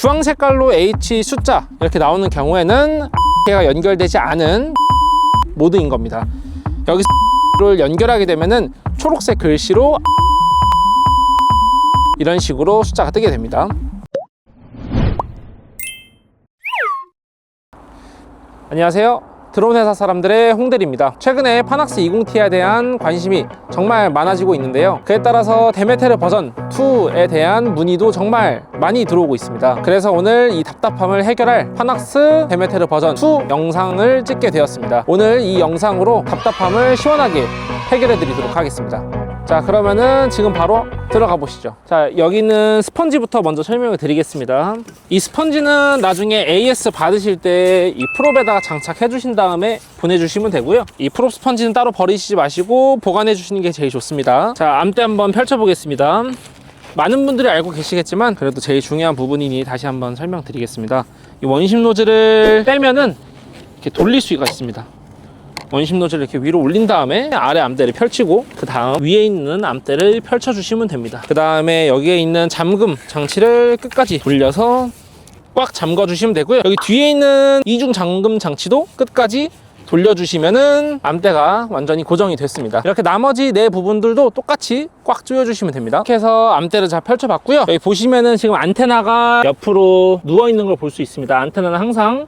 주황 색깔로 H 숫자 이렇게 나오는 경우에는 가 연결되지 않은 모드인 겁니다. 여기서 를 연결하게 되면은 초록색 글씨로 이런 식으로 숫자가 뜨게 됩니다. 안녕하세요. 드론 회사 사람들의 홍대리입니다. 최근에 파낙스 20T에 대한 관심이 정말 많아지고 있는데요. 그에 따라서 데메테르 버전 2에 대한 문의도 정말 많이 들어오고 있습니다. 그래서 오늘 이 답답함을 해결할 파낙스 데메테르 버전 2 영상을 찍게 되었습니다. 오늘 이 영상으로 답답함을 시원하게 해결해 드리도록 하겠습니다. 자, 그러면은 지금 바로 들어가 보시죠. 자, 여기는 스펀지부터 먼저 설명을 드리겠습니다. 이 스펀지는 나중에 AS 받으실 때 이 프롭에다가 장착해 주신 다음에 보내주시면 되고요. 이 프롭 스펀지는 따로 버리시지 마시고 보관해 주시는 게 제일 좋습니다. 자, 암대 한번 펼쳐 보겠습니다. 많은 분들이 알고 계시겠지만 그래도 제일 중요한 부분이니 다시 한번 설명드리겠습니다. 이 원심 노즐을 빼면은 이렇게 돌릴 수가 있습니다. 원심 노즐을 이렇게 위로 올린 다음에 아래 암대를 펼치고 그 다음 위에 있는 암대를 펼쳐 주시면 됩니다. 그 다음에 여기에 있는 잠금 장치를 끝까지 돌려서 꽉 잠궈 주시면 되고요. 여기 뒤에 있는 이중 잠금 장치도 끝까지 돌려주시면은 암대가 완전히 고정이 됐습니다. 이렇게 나머지 네 부분들도 똑같이 꽉 조여주시면 됩니다. 이렇게 해서 암대를 잘 펼쳐봤고요. 여기 보시면은 지금 안테나가 옆으로 누워있는 걸 볼 수 있습니다. 안테나는 항상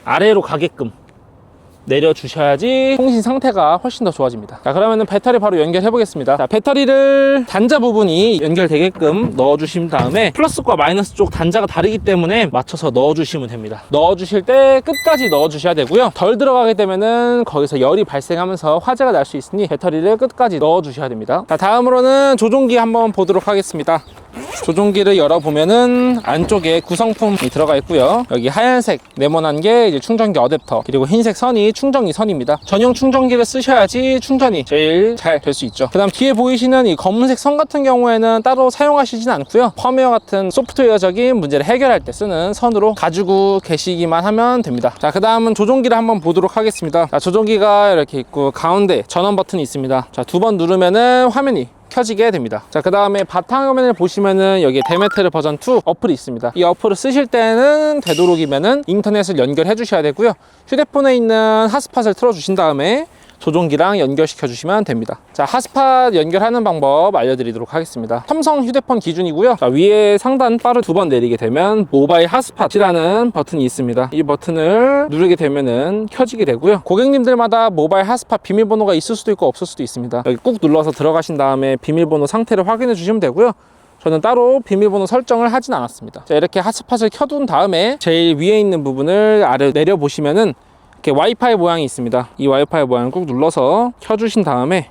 아래로 가게끔 내려주셔야지 통신 상태가 훨씬 더 좋아집니다. 자, 그러면은 배터리 바로 연결해 보겠습니다. 자, 배터리를 단자 부분이 연결되게끔 넣어주신 다음에 플러스과 마이너스 쪽 단자가 다르기 때문에 맞춰서 넣어주시면 됩니다. 넣어주실 때 끝까지 넣어주셔야 되고요. 덜 들어가게 되면은 거기서 열이 발생하면서 화재가 날 수 있으니 배터리를 끝까지 넣어주셔야 됩니다. 자, 다음으로는 조종기 한번 보도록 하겠습니다. 조종기를 열어보면은 안쪽에 구성품이 들어가 있고요. 여기 하얀색 네모난 게 이제 충전기 어댑터, 그리고 흰색 선이 충전기 선입니다. 전용 충전기를 쓰셔야지 충전이 제일 잘 될 수 있죠. 그 다음 뒤에 보이시는 이 검은색 선 같은 경우에는 따로 사용하시진 않고요. 펌웨어 같은 소프트웨어적인 문제를 해결할 때 쓰는 선으로 가지고 계시기만 하면 됩니다. 자, 그 다음은 조종기를 한번 보도록 하겠습니다. 자, 조종기가 이렇게 있고 가운데 전원 버튼이 있습니다. 자, 두 번 누르면은 화면이 켜지게 됩니다. 자, 그 다음에 바탕화면을 보시면은 여기 데메테르 버전 2 어플이 있습니다. 이 어플을 쓰실 때는 되도록이면은 인터넷을 연결해 주셔야 되고요. 휴대폰에 있는 핫스팟을 틀어 주신 다음에 조종기랑 연결시켜 주시면 됩니다. 자, 핫스팟 연결하는 방법 알려드리도록 하겠습니다. 삼성 휴대폰 기준이고요. 자, 위에 상단 바를 두 번 내리게 되면 모바일 핫스팟이라는 버튼이 있습니다. 이 버튼을 누르게 되면은 켜지게 되고요. 고객님들마다 모바일 핫스팟 비밀번호가 있을 수도 있고 없을 수도 있습니다. 여기 꾹 눌러서 들어가신 다음에 비밀번호 상태를 확인해 주시면 되고요. 저는 따로 비밀번호 설정을 하진 않았습니다. 자, 이렇게 핫스팟을 켜둔 다음에 제일 위에 있는 부분을 아래 내려보시면은 이렇게 와이파이 모양이 있습니다. 이 와이파이 모양을 꾹 눌러서 켜주신 다음에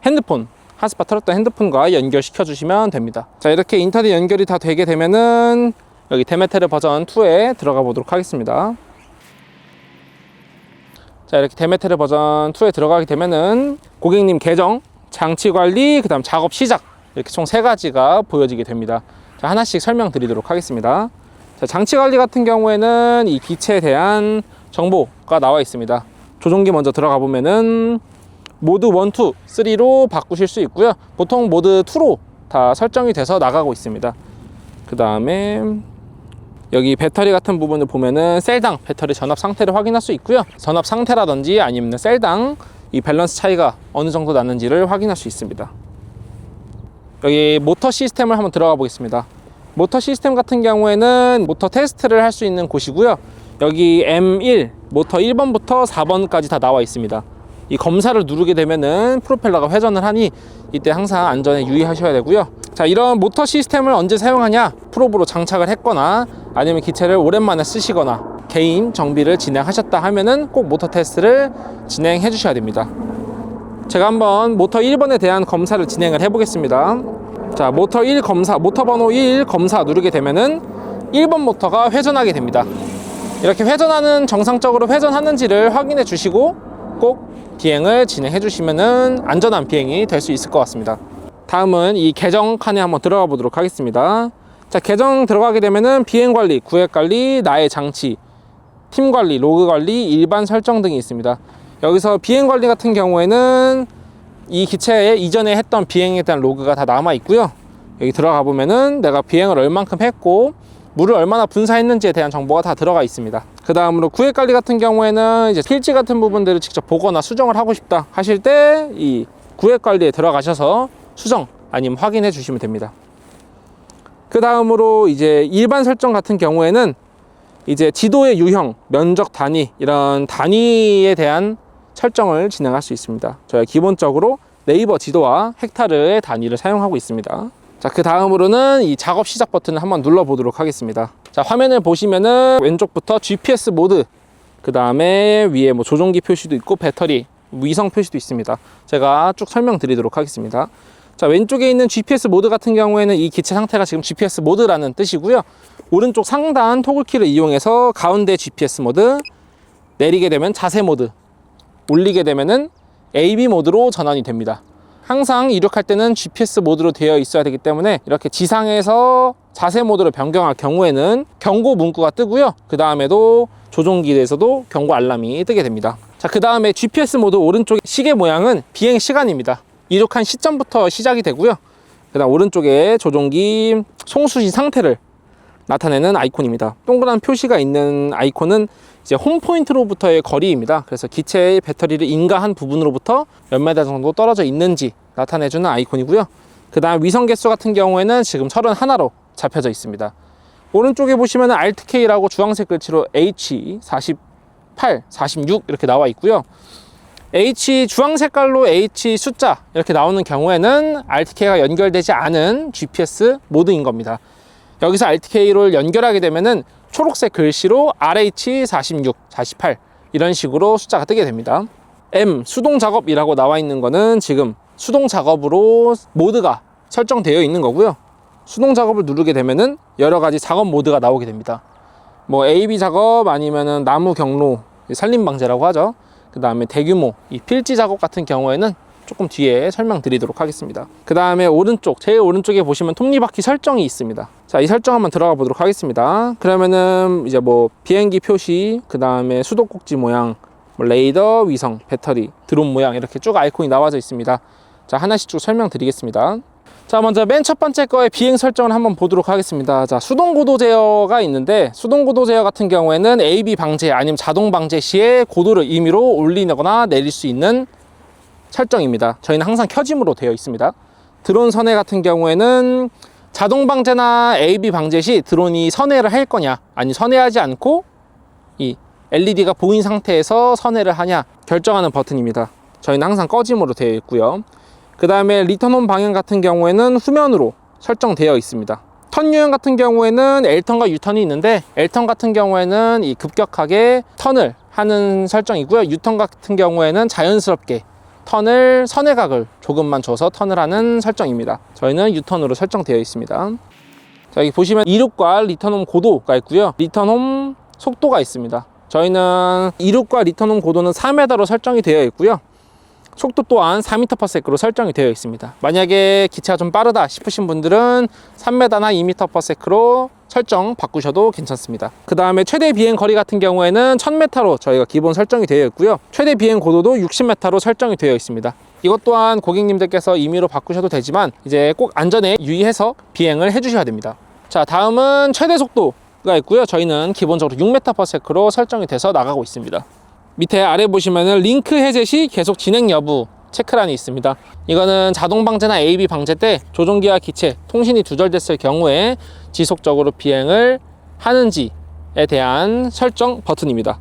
핸드폰, 핫스팟 틀었던 핸드폰과 연결시켜 주시면 됩니다. 자, 이렇게 인터넷 연결이 다 되게 되면은 여기 데메테르 버전 2에 들어가 보도록 하겠습니다. 자, 이렇게 데메테르 버전 2에 들어가게 되면은 고객님 계정, 장치 관리, 그 다음 작업 시작, 이렇게 총 3가지가 보여지게 됩니다. 자, 하나씩 설명드리도록 하겠습니다. 자, 장치 관리 같은 경우에는 이 기체에 대한 정보가 나와 있습니다. 조종기 먼저 들어가 보면은 모드 1, 2, 3로 바꾸실 수 있고요. 보통 모드 2로 다 설정이 돼서 나가고 있습니다. 그 다음에 여기 배터리 같은 부분을 보면은 셀당 배터리 전압 상태를 확인할 수 있고요. 전압 상태라든지 아니면 셀당 이 밸런스 차이가 어느 정도 나는지를 확인할 수 있습니다. 여기 모터 시스템을 한번 들어가 보겠습니다. 모터 시스템 같은 경우에는 모터 테스트를 할 수 있는 곳이고요. 여기 M1 모터 1번부터 4번까지 다 나와 있습니다. 이 검사를 누르게 되면은 프로펠러가 회전을 하니 이때 항상 안전에 유의하셔야 되고요. 자, 이런 모터 시스템을 언제 사용하냐? 프롭으로 장착을 했거나 아니면 기체를 오랜만에 쓰시거나 개인 정비를 진행하셨다 하면은 꼭 모터 테스트를 진행해 주셔야 됩니다. 제가 한번 모터 1번에 대한 검사를 진행을 해 보겠습니다. 자, 모터 1 검사, 모터 번호 1 검사 누르게 되면은 1번 모터가 회전하게 됩니다. 이렇게 회전하는, 정상적으로 회전하는지를 확인해 주시고 꼭 비행을 진행해 주시면은 안전한 비행이 될 수 있을 것 같습니다. 다음은 이 계정 칸에 한번 들어가 보도록 하겠습니다. 자, 계정 들어가게 되면은 비행 관리, 구획 관리, 나의 장치, 팀 관리, 로그 관리, 일반 설정 등이 있습니다. 여기서 비행 관리 같은 경우에는 이 기체에 이전에 했던 비행에 대한 로그가 다 남아 있고요. 여기 들어가 보면은 내가 비행을 얼만큼 했고 물을 얼마나 분사했는지에 대한 정보가 다 들어가 있습니다. 그 다음으로 구획 관리 같은 경우에는 이제 필지 같은 부분들을 직접 보거나 수정을 하고 싶다 하실 때 이 구획 관리에 들어가셔서 수정 아니면 확인해 주시면 됩니다. 그 다음으로 이제 일반 설정 같은 경우에는 이제 지도의 유형, 면적 단위 이런 단위에 대한 설정을 진행할 수 있습니다. 저희가 기본적으로 네이버 지도와 헥타르의 단위를 사용하고 있습니다. 자, 그 다음으로는 이 작업 시작 버튼을 한번 눌러 보도록 하겠습니다. 자, 화면을 보시면은 왼쪽부터 GPS 모드, 그 다음에 위에 뭐 조종기 표시도 있고 배터리, 위성 표시도 있습니다. 제가 쭉 설명드리도록 하겠습니다. 자, 왼쪽에 있는 GPS 모드 같은 경우에는 이 기체 상태가 지금 GPS 모드라는 뜻이고요. 오른쪽 상단 토글키를 이용해서 가운데 GPS 모드, 내리게 되면 자세 모드, 올리게 되면은 AB 모드로 전환이 됩니다. 항상 이륙할 때는 GPS 모드로 되어 있어야 되기 때문에 이렇게 지상에서 자세 모드로 변경할 경우에는 경고 문구가 뜨고요. 그 다음에도 조종기에서도 경고 알람이 뜨게 됩니다. 자, 그 다음에 GPS 모드 오른쪽 시계 모양은 비행 시간입니다. 이륙한 시점부터 시작이 되고요. 그 다음 오른쪽에 조종기 송수신 상태를 나타내는 아이콘입니다. 동그란 표시가 있는 아이콘은 이제 홈 포인트로부터의 거리입니다. 그래서 기체의 배터리를 인가한 부분으로부터 몇 메다 정도 떨어져 있는지 나타내주는 아이콘이고요. 그 다음 위성 개수 같은 경우에는 지금 31로 잡혀져 있습니다. 오른쪽에 보시면 Alt-K라고 주황색 글씨로 H 48, 46 이렇게 나와 있고요. H 주황 색깔로 H 숫자 이렇게 나오는 경우에는 Alt-K가 연결되지 않은 GPS 모드인 겁니다. 여기서 Alt-K를 연결하게 되면은 초록색 글씨로 RH 46, 48 이런 식으로 숫자가 뜨게 됩니다. M 수동 작업이라고 나와 있는 거는 지금 수동 작업으로 모드가 설정되어 있는 거고요. 수동 작업을 누르게 되면은 여러 가지 작업 모드가 나오게 됩니다. 뭐 AB 작업 아니면은 나무 경로 산림 방제라고 하죠. 그 다음에 대규모 이 필지 작업 같은 경우에는 조금 뒤에 설명드리도록 하겠습니다. 그 다음에 오른쪽 제일 오른쪽에 보시면 톱니바퀴 설정이 있습니다. 자, 이 설정 한번 들어가 보도록 하겠습니다. 그러면은 이제 뭐 비행기 표시, 그 다음에 수도꼭지 모양, 뭐 레이더, 위성, 배터리, 드론 모양 이렇게 쭉 아이콘이 나와져 있습니다. 자, 하나씩 쭉 설명드리겠습니다. 자, 먼저 맨 첫 번째 거의 비행 설정을 한번 보도록 하겠습니다. 자, 수동 고도 제어가 있는데 수동 고도 제어 같은 경우에는 AB 방제 아니면 자동 방제 시에 고도를 임의로 올리거나 내릴 수 있는 설정입니다. 저희는 항상 켜짐으로 되어 있습니다. 드론 선회 같은 경우에는 자동 방제나 AB 방제 시 드론이 선회를 할 거냐 아니 선회하지 않고 이 LED가 보인 상태에서 선회를 하냐 결정하는 버튼입니다. 저희는 항상 꺼짐으로 되어 있고요. 그 다음에 리턴홈 방향 같은 경우에는 후면으로 설정되어 있습니다. 턴 유형 같은 경우에는 L턴과 U턴이 있는데 L턴 같은 경우에는 이 급격하게 턴을 하는 설정이고요. U턴 같은 경우에는 자연스럽게 턴을 선회각을 조금만 줘서 턴을 하는 설정입니다. 저희는 U턴으로 설정되어 있습니다. 자, 여기 보시면 이륙과 리턴홈 고도가 있고요. 리턴홈 속도가 있습니다. 저희는 이륙과 리턴홈 고도는 4m로 설정이 되어 있고요. 속도 또한 4m/s로 설정이 되어 있습니다. 만약에 기체가 좀 빠르다 싶으신 분들은 3m나 2m/s로 설정 바꾸셔도 괜찮습니다. 그 다음에 최대 비행 거리 같은 경우에는 1000m로 저희가 기본 설정이 되어 있고요. 최대 비행 고도도 60m로 설정이 되어 있습니다. 이것 또한 고객님들께서 임의로 바꾸셔도 되지만 이제 꼭 안전에 유의해서 비행을 해주셔야 됩니다. 자, 다음은 최대 속도가 있고요. 저희는 기본적으로 6m/s로 설정이 돼서 나가고 있습니다. 밑에 아래 보시면은 링크 해제 시 계속 진행 여부 체크란이 있습니다. 이거는 자동 방제나 AB 방제 때 조종기와 기체 통신이 두절됐을 경우에 지속적으로 비행을 하는지에 대한 설정 버튼입니다.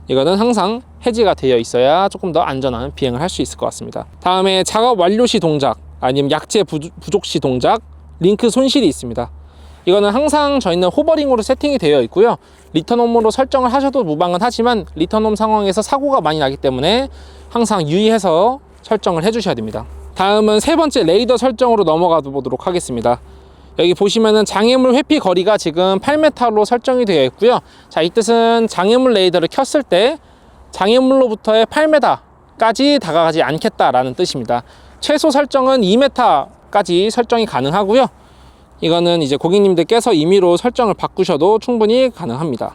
이거는 항상 해지가 되어 있어야 조금 더 안전한 비행을 할 수 있을 것 같습니다. 다음에 작업 완료 시 동작 아니면 약제 부족 시 동작 링크 손실이 있습니다. 이거는 항상 저희는 호버링으로 세팅이 되어 있고요. 리턴홈으로 설정을 하셔도 무방은 하지만 리턴홈 상황에서 사고가 많이 나기 때문에 항상 유의해서 설정을 해주셔야 됩니다. 다음은 세 번째 레이더 설정으로 넘어가 보도록 하겠습니다. 여기 보시면은 장애물 회피 거리가 지금 8m로 설정이 되어 있고요. 자, 이 뜻은 장애물 레이더를 켰을 때 장애물로부터의 8m까지 다가가지 않겠다라는 뜻입니다. 최소 설정은 2m까지 설정이 가능하고요. 이거는 이제 고객님들께서 임의로 설정을 바꾸셔도 충분히 가능합니다.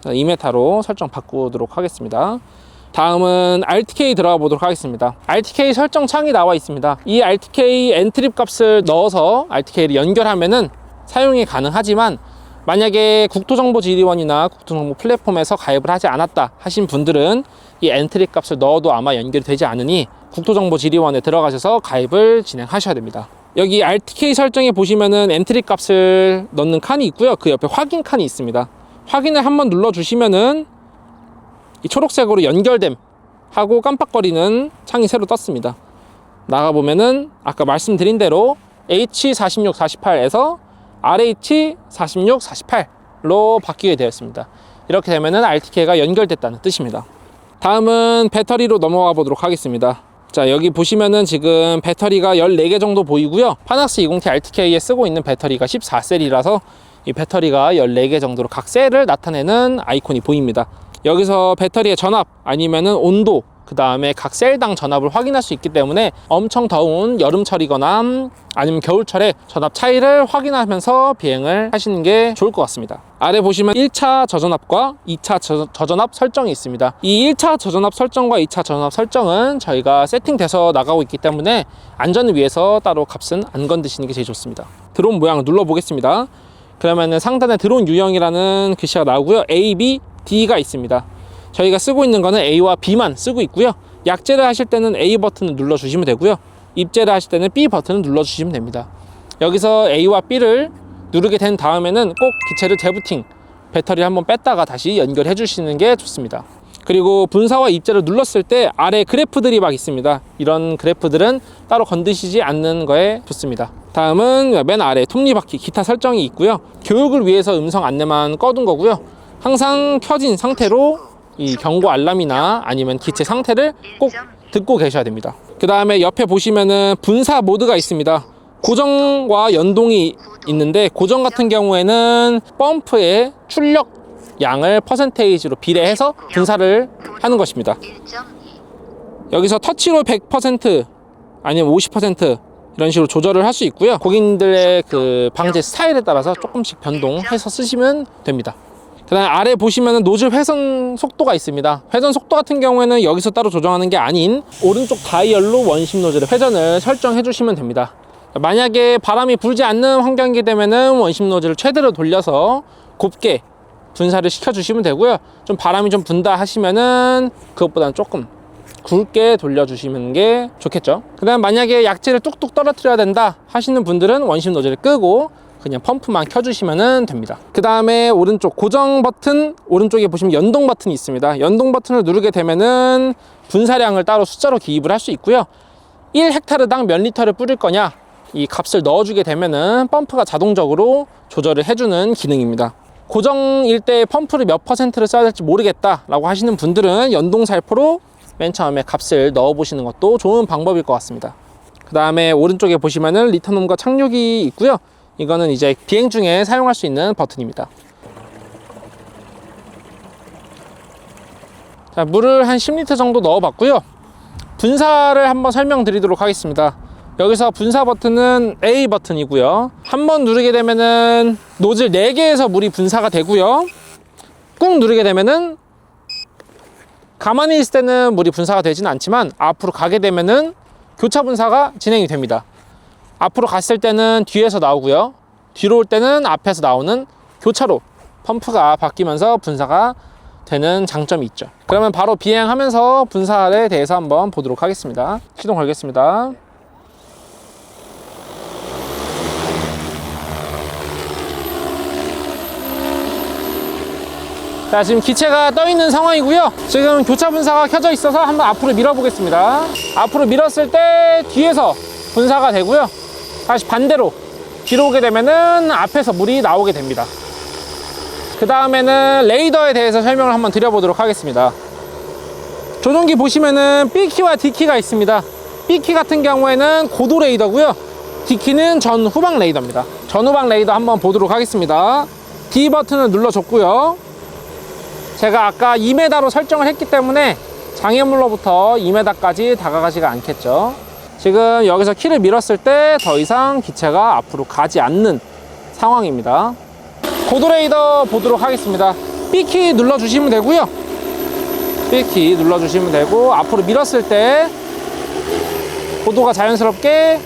2m로 설정 바꾸도록 하겠습니다. 다음은 Alt-K 들어가 보도록 하겠습니다. Alt-K 설정 창이 나와 있습니다. 이 Alt-K 엔트립 값을 넣어서 Alt-K를 연결하면은 사용이 가능하지만 만약에 국토정보지휘원이나 국토정보 플랫폼에서 가입을 하지 않았다 하신 분들은 이 엔트리 값을 넣어도 아마 연결이 되지 않으니 국토정보지휘원에 들어가셔서 가입을 진행하셔야 됩니다. 여기 RTK 설정에 보시면은 엔트리 값을 넣는 칸이 있고요. 그 옆에 확인 칸이 있습니다. 확인을 한번 눌러주시면은 이 초록색으로 연결됨 하고 깜빡거리는 창이 새로 떴습니다. 나가보면은 아까 말씀드린 대로 H4648에서 RH4648로 바뀌게 되었습니다. 이렇게 되면은 RTK가 연결됐다는 뜻입니다. 다음은 배터리로 넘어가 보도록 하겠습니다. 자, 여기 보시면은 지금 배터리가 14개 정도 보이고요. 파낙스 20T RTK에 쓰고 있는 배터리가 14셀이라서 이 배터리가 14개 정도로 각 셀을 나타내는 아이콘이 보입니다. 여기서 배터리의 전압 아니면은 온도, 그 다음에 각 셀당 전압을 확인할 수 있기 때문에 엄청 더운 여름철이거나 아니면 겨울철에 전압 차이를 확인하면서 비행을 하시는 게 좋을 것 같습니다. 아래 보시면 1차 저전압과 2차 저전압 설정이 있습니다. 이 1차 저전압 설정과 2차 저전압 설정은 저희가 세팅돼서 나가고 있기 때문에 안전을 위해서 따로 값은 안 건드시는 게 제일 좋습니다. 드론 모양을 눌러보겠습니다. 그러면은 상단에 드론 유형이라는 글씨가 나오고요. A, B, D가 있습니다. 저희가 쓰고 있는 거는 A와 B만 쓰고 있고요. 약제를 하실 때는 A 버튼을 눌러주시면 되고요. 입제를 하실 때는 B 버튼을 눌러주시면 됩니다. 여기서 A와 B를 누르게 된 다음에는 꼭 기체를 재부팅, 배터리를 한번 뺐다가 다시 연결해 주시는 게 좋습니다. 그리고 분사와 입제를 눌렀을 때 아래 그래프들이 막 있습니다. 이런 그래프들은 따로 건드시지 않는 거에 좋습니다. 다음은 맨 아래 톱니바퀴 기타 설정이 있고요. 교육을 위해서 음성 안내만 꺼둔 거고요. 항상 켜진 상태로 이 경고 알람이나 아니면 기체 상태를 꼭 듣고 계셔야 됩니다. 그 다음에 옆에 보시면은 분사 모드가 있습니다. 고정과 연동이 있는데 고정 같은 경우에는 펌프의 출력 양을 퍼센테이지로 비례해서 분사를 하는 것입니다. 여기서 터치로 100% 아니면 50% 이런 식으로 조절을 할 수 있고요. 고객님들의 그 방제 스타일에 따라서 조금씩 변동해서 쓰시면 됩니다. 그 다음에 아래 보시면 노즐 회전 속도가 있습니다. 회전 속도 같은 경우에는 여기서 따로 조정하는 게 아닌 오른쪽 다이얼로 원심 노즐의 회전을 설정해 주시면 됩니다. 만약에 바람이 불지 않는 환경이기 되면은 원심 노즐을 최대로 돌려서 곱게 분사를 시켜 주시면 되고요. 좀 바람이 좀 분다 하시면은 그것보다는 조금 굵게 돌려주시는 게 좋겠죠. 그 다음 만약에 약재를 뚝뚝 떨어뜨려야 된다 하시는 분들은 원심 노즐을 끄고 그냥 펌프만 켜주시면 됩니다. 그 다음에 오른쪽 고정 버튼 오른쪽에 보시면 연동 버튼이 있습니다. 연동 버튼을 누르게 되면은 분사량을 따로 숫자로 기입을 할 수 있고요. 1헥타르당 몇 리터를 뿌릴 거냐 이 값을 넣어주게 되면은 펌프가 자동적으로 조절을 해주는 기능입니다. 고정일 때 펌프를 몇 퍼센트를 써야 될지 모르겠다 라고 하시는 분들은 연동 살포로 맨 처음에 값을 넣어 보시는 것도 좋은 방법일 것 같습니다. 그 다음에 오른쪽에 보시면은 리턴홈과 착륙이 있고요. 이거는 이제 비행 중에 사용할 수 있는 버튼입니다. 자, 물을 한 10리터 정도 넣어 봤고요. 분사를 한번 설명드리도록 하겠습니다. 여기서 분사 버튼은 A 버튼이고요. 한번 누르게 되면은 노즐 4개에서 물이 분사가 되고요. 꾹 누르게 되면은 가만히 있을 때는 물이 분사가 되지는 않지만 앞으로 가게 되면은 교차 분사가 진행이 됩니다. 앞으로 갔을 때는 뒤에서 나오고요. 뒤로 올 때는 앞에서 나오는 교차로 펌프가 바뀌면서 분사가 되는 장점이 있죠. 그러면 바로 비행하면서 분사에 대해서 한번 보도록 하겠습니다. 시동 걸겠습니다. 자, 지금 기체가 떠 있는 상황이고요. 지금 교차 분사가 켜져 있어서 한번 앞으로 밀어 보겠습니다. 앞으로 밀었을 때 뒤에서 분사가 되고요. 다시 반대로 뒤로 오게 되면은 앞에서 물이 나오게 됩니다. 그 다음에는 레이더에 대해서 설명을 한번 드려보도록 하겠습니다. 조종기 보시면은 B키와 D키가 있습니다. B키 같은 경우에는 고도 레이더고요. D키는 전후방 레이더입니다. 전후방 레이더 한번 보도록 하겠습니다. D 버튼을 눌러줬고요. 제가 아까 2m로 설정을 했기 때문에 장애물로부터 2m까지 다가가지가 않겠죠. 지금 여기서 키를 밀었을 때 더 이상 기체가 앞으로 가지 않는 상황입니다. 고도 레이더 보도록 하겠습니다. B키 눌러주시면 되고요. B키 눌러주시면 되고 앞으로 밀었을 때 고도가 자연스럽게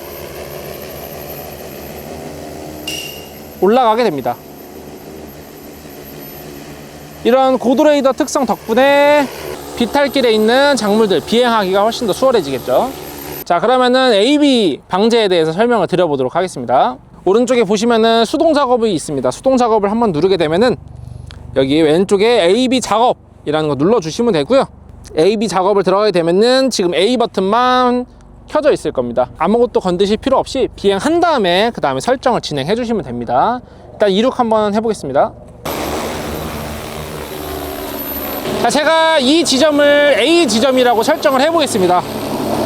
올라가게 됩니다. 이런 고드레이더 특성 덕분에 비탈길에 있는 작물들 비행하기가 훨씬 더 수월해지겠죠. 자, 그러면은 AV 방제에 대해서 설명을 드려보도록 하겠습니다. 오른쪽에 보시면은 수동 작업이 있습니다. 수동 작업을 한번 누르게 되면은 여기 왼쪽에 AV 작업이라는 거 눌러주시면 되고요. AV 작업을 들어가게 되면은 지금 A 버튼만 켜져 있을 겁니다. 아무것도 건드실 필요 없이 비행한 다음에 그 다음에 설정을 진행해 주시면 됩니다. 일단 이륙 한번 해보겠습니다. 자, 제가 이 지점을 A 지점이라고 설정을 해보겠습니다.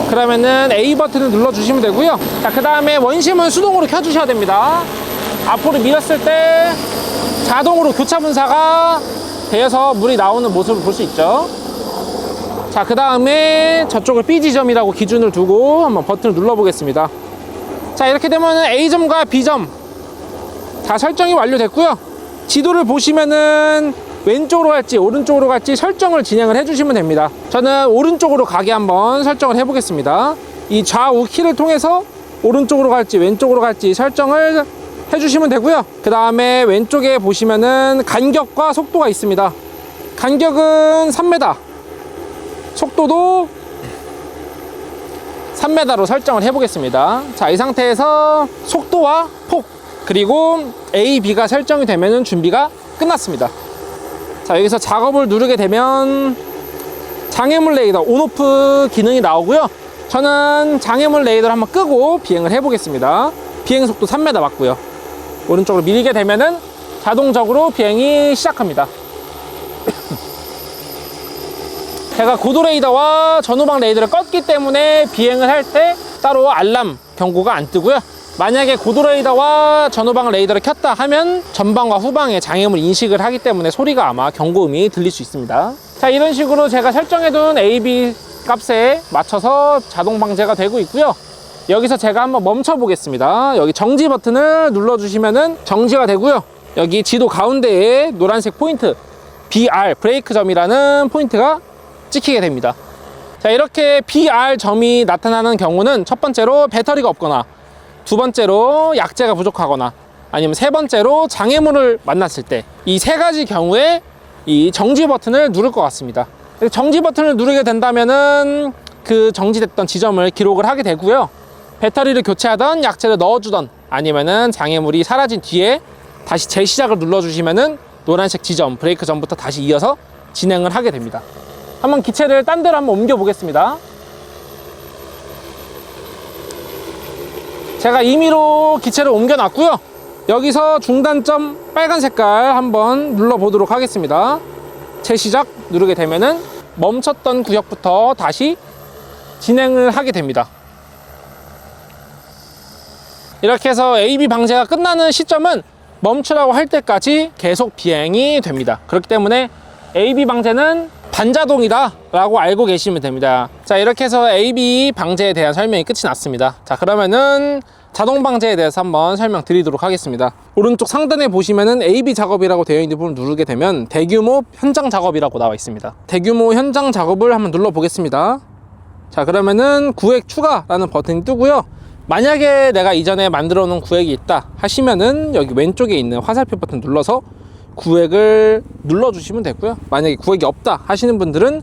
그러면은 A 버튼을 눌러주시면 되고요. 자, 그 다음에 원심은 수동으로 켜주셔야 됩니다. 앞으로 밀었을 때 자동으로 교차 분사가 되어서 물이 나오는 모습을 볼 수 있죠. 자, 그 다음에 저쪽을 B 지점이라고 기준을 두고 한번 버튼을 눌러보겠습니다. 자, 이렇게 되면 A점과 B점 다 설정이 완료됐고요. 지도를 보시면은 왼쪽으로 갈지 오른쪽으로 갈지 설정을 진행을 해주시면 됩니다. 저는 오른쪽으로 가게 한번 설정을 해보겠습니다. 이 좌우 키를 통해서 오른쪽으로 갈지 왼쪽으로 갈지 설정을 해주시면 되고요. 그 다음에 왼쪽에 보시면은 간격과 속도가 있습니다. 간격은 3m, 속도도 3m로 설정을 해보겠습니다. 자, 이 상태에서 속도와 폭 그리고 A, B가 설정이 되면은 준비가 끝났습니다. 자, 여기서 작업을 누르게 되면 장애물 레이더 온오프 기능이 나오고요. 저는 장애물 레이더를 한번 끄고 비행을 해보겠습니다. 비행 속도 3m 맞고요. 오른쪽으로 밀게 되면은 자동적으로 비행이 시작합니다. 제가 고도 레이더와 전후방 레이더를 껐기 때문에 비행을 할 때 따로 알람 경고가 안 뜨고요. 만약에 고도 레이더와 전후방 레이더를 켰다 하면 전방과 후방에 장애물 인식을 하기 때문에 소리가 아마 경고음이 들릴 수 있습니다. 자, 이런 식으로 제가 설정해둔 AB 값에 맞춰서 자동 방제가 되고 있고요. 여기서 제가 한번 멈춰 보겠습니다. 여기 정지 버튼을 눌러주시면은 정지가 되고요. 여기 지도 가운데에 노란색 포인트 BR 브레이크 점이라는 포인트가 찍히게 됩니다. 자, 이렇게 BR 점이 나타나는 경우는 첫 번째로 배터리가 없거나, 두 번째로 약재가 부족하거나, 아니면 세 번째로 장애물을 만났을 때, 이 세 가지 경우에 이 정지 버튼을 누를 것 같습니다. 정지 버튼을 누르게 된다면은 그 정지됐던 지점을 기록을 하게 되고요. 배터리를 교체하던 약재를 넣어주던 아니면은 장애물이 사라진 뒤에 다시 재시작을 눌러주시면은 노란색 지점 브레이크 점부터 다시 이어서 진행을 하게 됩니다. 한번 기체를 딴 데로 한번 옮겨 보겠습니다. 제가 임의로 기체를 옮겨 놨고요. 여기서 중단점 빨간 색깔 한번 눌러 보도록 하겠습니다. 재시작 누르게 되면은 멈췄던 구역부터 다시 진행을 하게 됩니다. 이렇게 해서 AB 방제가 끝나는 시점은 멈추라고 할 때까지 계속 비행이 됩니다. 그렇기 때문에 AB 방제는 반자동이다 라고 알고 계시면 됩니다. 자, 이렇게 해서 AB 방제에 대한 설명이 끝이 났습니다. 자, 그러면은 자동 방제에 대해서 한번 설명드리도록 하겠습니다. 오른쪽 상단에 보시면은 AB 작업이라고 되어 있는 부분을 누르게 되면 대규모 현장 작업이라고 나와 있습니다. 대규모 현장 작업을 한번 눌러 보겠습니다. 자, 그러면은 구획 추가라는 버튼이 뜨고요. 만약에 내가 이전에 만들어 놓은 구획이 있다 하시면은 여기 왼쪽에 있는 화살표 버튼 눌러서 구획을 눌러주시면 되고요. 만약에 구획이 없다 하시는 분들은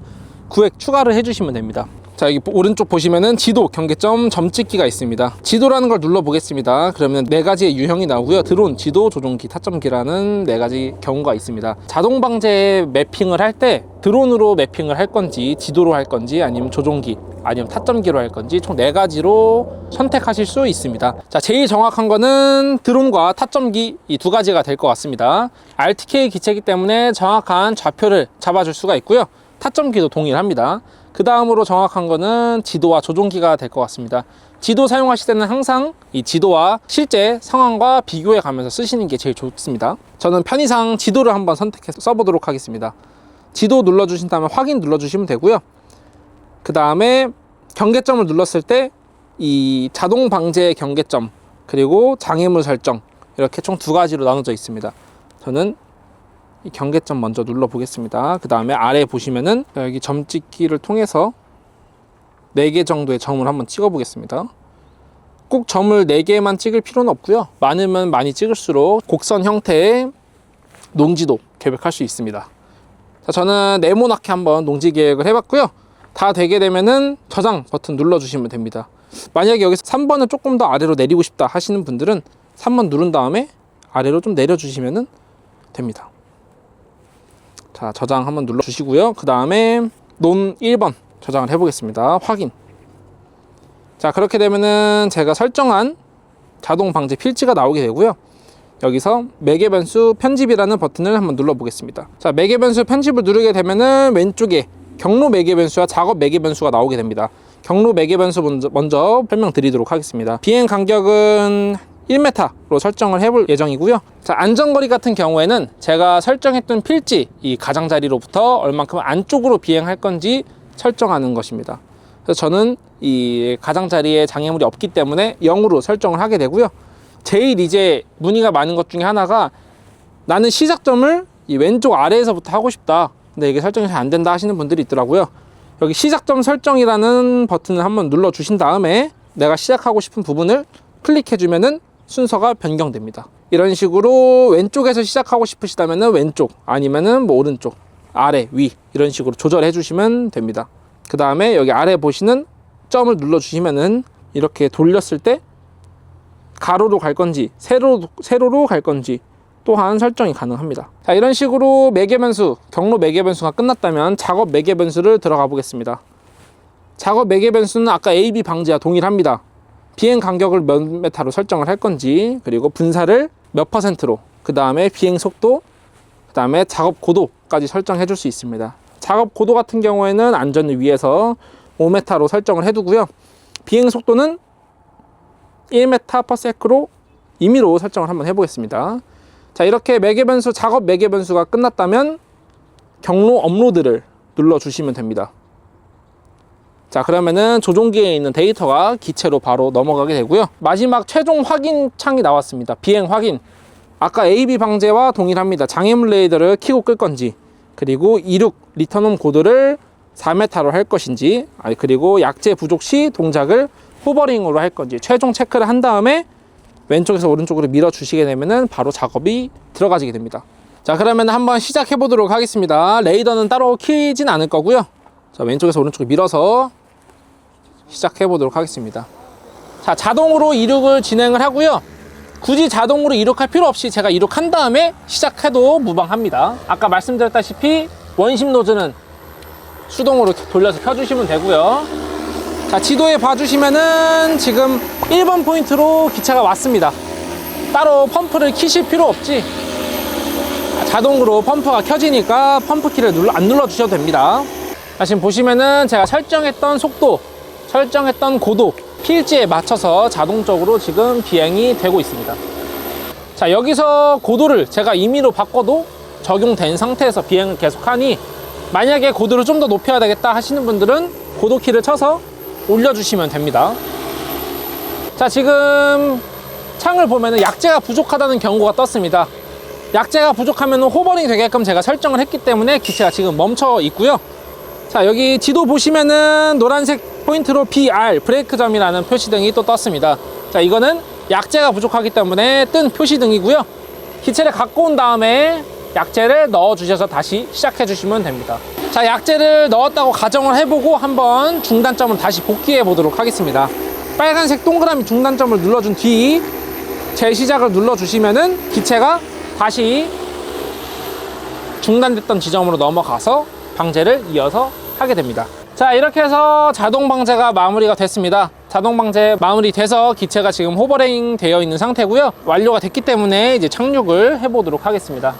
구획 추가를 해주시면 됩니다. 자, 여기 오른쪽 보시면은 지도, 경계점, 점 찍기가 있습니다. 지도라는 걸 눌러 보겠습니다. 그러면 네 가지의 유형이 나오고요. 드론, 지도, 조종기, 타점기라는 네 가지 경우가 있습니다. 자동 방제 매핑을 할 때 드론으로 매핑을 할 건지, 지도로 할 건지, 아니면 조종기, 아니면 타점기로 할 건지 총 네 가지로 선택하실 수 있습니다. 자, 제일 정확한 거는 드론과 타점기 이 두 가지가 될 것 같습니다. RTK 기체이기 때문에 정확한 좌표를 잡아줄 수가 있고요. 타점기도 동일합니다. 그 다음으로 정확한 거는 지도와 조종기가 될 것 같습니다. 지도 사용하실 때는 항상 이 지도와 실제 상황과 비교해 가면서 쓰시는 게 제일 좋습니다. 저는 편의상 지도를 한번 선택해서 써보도록 하겠습니다. 지도 눌러주신 다음에 확인 눌러주시면 되고요. 그 다음에 경계점을 눌렀을 때 이 자동 방제 경계점 그리고 장애물 설정 이렇게 총 두 가지로 나눠져 있습니다. 저는 이 경계점 먼저 눌러 보겠습니다. 그 다음에 아래 보시면은 여기 점 찍기를 통해서 4개 정도의 점을 한번 찍어 보겠습니다. 꼭 점을 4개만 찍을 필요는 없고요. 많으면 많이 찍을수록 곡선 형태의 농지도 계획할 수 있습니다. 자, 저는 네모나게 한번 농지 계획을 해봤고요. 다 되게 되면은 저장 버튼 눌러주시면 됩니다. 만약에 여기서 3번을 조금 더 아래로 내리고 싶다 하시는 분들은 3번 누른 다음에 아래로 좀 내려주시면 됩니다. 자, 저장 한번 눌러주시고요. 그 다음에 논 1번 저장을 해보겠습니다. 확인. 자, 그렇게 되면은 제가 설정한 자동 방제 필지가 나오게 되고요. 여기서 매개 변수 편집이라는 버튼을 한번 눌러 보겠습니다. 자, 매개 변수 편집을 누르게 되면은 왼쪽에 경로 매개 변수와 작업 매개 변수가 나오게 됩니다. 경로 매개 변수 먼저 설명드리도록 하겠습니다. 비행 간격은 1m로 설정을 해볼 예정이고요. 자, 안전거리 같은 경우에는 제가 설정했던 필지, 이 가장자리로부터 얼만큼 안쪽으로 비행할 건지 설정하는 것입니다. 그래서 저는 이 가장자리에 장애물이 없기 때문에 0으로 설정을 하게 되고요. 제일 이제 문의가 많은 것 중에 하나가 나는 시작점을 이 왼쪽 아래에서부터 하고 싶다. 근데 이게 설정이 잘 안 된다 하시는 분들이 있더라고요. 여기 시작점 설정이라는 버튼을 한번 눌러 주신 다음에 내가 시작하고 싶은 부분을 클릭해 주면은 순서가 변경됩니다. 이런 식으로 왼쪽에서 시작하고 싶으시다면은 왼쪽, 아니면은 뭐 오른쪽, 아래, 위 이런 식으로 조절해 주시면 됩니다. 그 다음에 여기 아래 보시는 점을 눌러 주시면은 이렇게 돌렸을 때 가로로 갈 건지 세로로 갈 건지 또한 설정이 가능합니다. 자, 이런 식으로 매개 변수, 경로 매개 변수가 끝났다면 작업 매개 변수를 들어가 보겠습니다. 작업 매개 변수는 아까 AB 방지와 동일합니다. 비행 간격을 몇 메타로 설정을 할 건지, 그리고 분사를 몇 %로, 그 다음에 비행 속도, 그 다음에 작업 고도까지 설정해 줄 수 있습니다. 작업 고도 같은 경우에는 안전을 위해서 5m로 설정을 해두고요. 비행 속도는 1m/s로 임의로 설정을 한번 해보겠습니다. 자, 이렇게 매개 변수, 작업 매개 변수가 끝났다면 경로 업로드를 눌러주시면 됩니다. 자, 그러면은 조종기에 있는 데이터가 기체로 바로 넘어가게 되고요. 마지막 최종 확인 창이 나왔습니다. 비행 확인. 아까 AB 방제와 동일합니다. 장애물 레이더를 켜고 끌 건지, 그리고 이륙 리턴홈 고도를 4m로 할 것인지, 그리고 약제 부족 시 동작을 호버링으로 할 건지 최종 체크를 한 다음에 왼쪽에서 오른쪽으로 밀어 주시게 되면은 바로 작업이 들어가지게 됩니다. 자, 그러면 한번 시작해 보도록 하겠습니다. 레이더는 따로 켜진 않을 거고요. 자, 왼쪽에서 오른쪽으로 밀어서 시작해 보도록 하겠습니다. 자, 자동으로 이륙을 진행을 하고요. 굳이 자동으로 이륙할 필요 없이 제가 이륙한 다음에 시작해도 무방합니다. 아까 말씀드렸다시피 원심 노즐은 수동으로 돌려서 켜주시면 되고요. 자, 지도에 봐주시면은 지금 1번 포인트로 기체가 왔습니다. 따로 펌프를 키실 필요 없지. 자동으로 펌프가 켜지니까 펌프 키를 안 눌러주셔도 됩니다. 자, 지금 보시면은 제가 설정했던 속도, 설정했던 고도, 필지에 맞춰서 자동적으로 지금 비행이 되고 있습니다. 자, 여기서 고도를 제가 임의로 바꿔도 적용된 상태에서 비행을 계속하니 만약에 고도를 좀 더 높여야 되겠다 하시는 분들은 고도 키를 쳐서 올려주시면 됩니다. 자, 지금 창을 보면은 약재가 부족하다는 경고가 떴습니다. 약재가 부족하면 호버링이 되게끔 제가 설정을 했기 때문에 기체가 지금 멈춰 있고요. 자, 여기 지도 보시면은 노란색 포인트로 BR 브레이크점이라는 표시등이 또 떴습니다. 자, 이거는 약재가 부족하기 때문에 뜬 표시등이고요. 기체를 갖고 온 다음에 약재를 넣어 주셔서 다시 시작해 주시면 됩니다. 자, 약재를 넣었다고 가정을 해보고 한번 중단점을 다시 복귀해 보도록 하겠습니다. 빨간색 동그라미 중단점을 눌러준 뒤 재시작을 눌러주시면은 기체가 다시 중단됐던 지점으로 넘어가서 방제를 이어서 하게 됩니다. 자, 이렇게 해서 자동 방제가 마무리가 됐습니다. 자동 방제 마무리 돼서 기체가 지금 호버링 되어 있는 상태고요. 완료가 됐기 때문에 이제 착륙을 해 보도록 하겠습니다.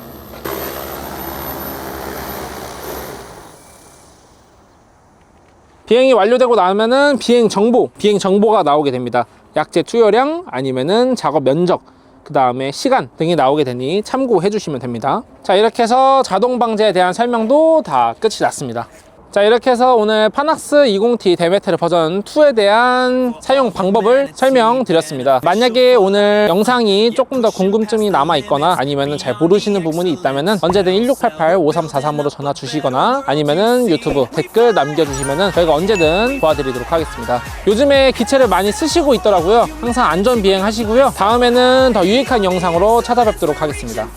비행이 완료되고 나면은 비행 정보가 나오게 됩니다. 약재 투여량, 아니면은 작업 면적, 그 다음에 시간 등이 나오게 되니 참고해 주시면 됩니다. 자, 이렇게 해서 자동 방제에 대한 설명도 다 끝이 났습니다. 자, 이렇게 해서 오늘 파낙스 20T 데메테르 버전 2에 대한 사용 방법을 설명드렸습니다. 만약에 오늘 영상이 조금 더 궁금증이 남아 있거나 아니면은 잘 모르시는 부분이 있다면은 언제든 1688-5343으로 전화 주시거나 아니면은 유튜브 댓글 남겨주시면은 저희가 언제든 도와드리도록 하겠습니다. 요즘에 기체를 많이 쓰시고 있더라고요. 항상 안전 비행 하시고요. 다음에는 더 유익한 영상으로 찾아뵙도록 하겠습니다.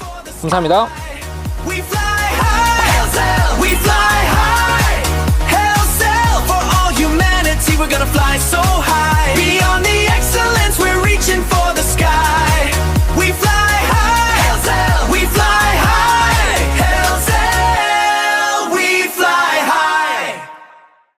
감사합니다.